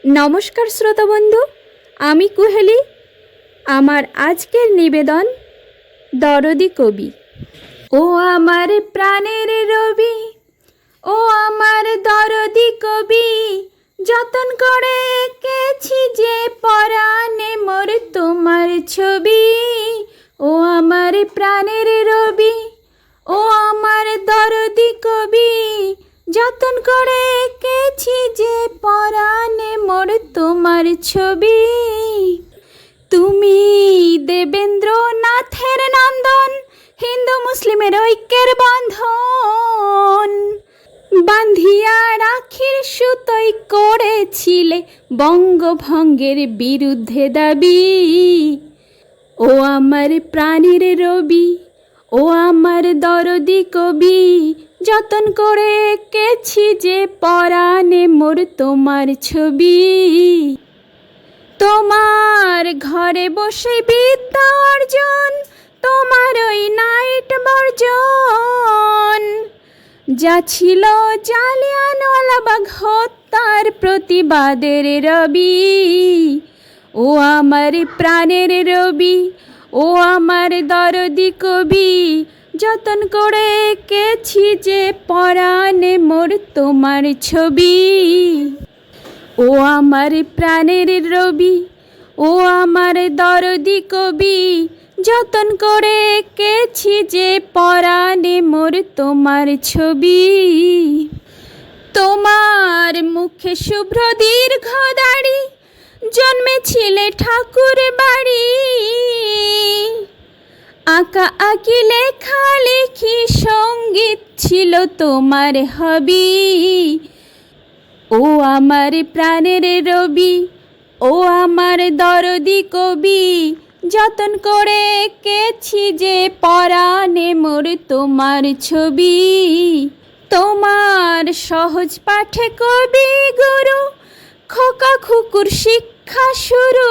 নমস্কার শ্রোতা বন্ধু, আমি কুহেলি। আমার আজকের নিবেদন দরদি কবি। ও আমার প্রাণের রবি, ও আমার দরদি কবি, যতন করে এঁকেছি যে পরাণে মোর তোমার ছবি। ও আমার প্রাণের রবি, ও আমার দরদি কবি, যতন করে এঁকেছি যে পরাণে মোর তোমার ছবি। তুমি দেবেন্দ্রনাথের নন্দন, হিন্দু মুসলিমের ঐক্যের বন্ধন, বান্ধিয়া রাখির সুতোই করেছিলে বঙ্গভঙ্গের বিরুদ্ধে দাবি। ও আমার প্রাণের রবি, ও আমার দরদি কবি, যতন করে এঁকেছি যে পরাণে মোর তোমার ছবি। তোমার ঘরে বসে বিদ্যা অর্জন, তোমার ওই নাইট বর্জন, যা ছিল জালিয়ানওয়ালাবাগ হত্যার প্রতিবাদের রবি। ও আমার প্রাণের রবি, ও আমার দরদি কবি, যতন করে এঁকেছি যে পরাণে মোর তোমার ছবি। ও আমার প্রাণের রবি, ও আমার দরদি কবি, যতন করে এঁকেছি যে পরাণে মোর তোমার ছবি। তোমার মুখে শুভ্র দীর্ঘ দাড়ি, জন্মেছিলে ঠাকুর বাড়ি, আঁকা আঁকি লেখা লেখি সঙ্গীত ছিল তোমার হবি। ও আমার প্রাণের রবি, ও আমার দরদি কবি, যতন করে এঁকেছি যে পরাণে মোর তোমার ছবি। তোমার সহজ পাঠে কবি গুরু, খোকা খুকুর শিক্ষা শুরু,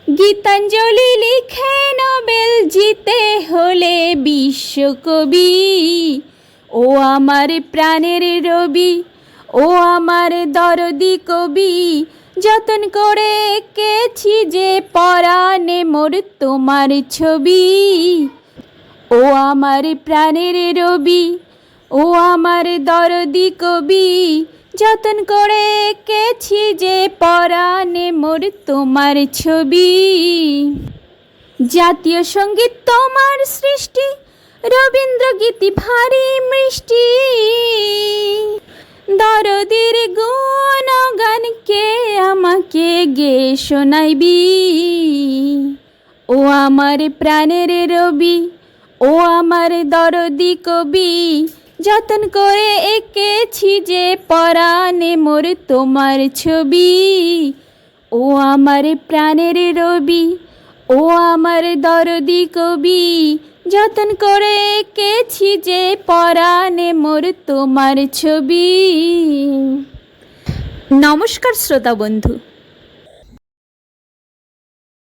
গীতাঞ্জলি লিখে নোবেল জিতে হলে বিশ্বকবি। ও আমার প্রাণের রবি, ও আমার দরদি কবি, যতন করে এঁকেছি যে পরাণে মোর তোমার ছবি। ও আমার প্রাণের রবি, ও আমার দরদি কবি, যতন করে এঁকেছি যে পরাণে মোর তোমার ছবি। জাতীয় সঙ্গীত তোমার সৃষ্টি, রবীন্দ্রগীতি ভারী মিষ্টি, দরদির গুণগান কে আমাকে গে শোনাইবি। ও আমার প্রাণের রবি, ও আমার দরদি কবি, যতন করে এঁকেছি যে পরাণে মোর তোমার ছবি। ও আমার প্রাণের রবি, ও আমার দরদি কবি, যতন করে এঁকেছি যে পরাণে মোর তোমার ছবি। নমস্কার শ্রোতা বন্ধু।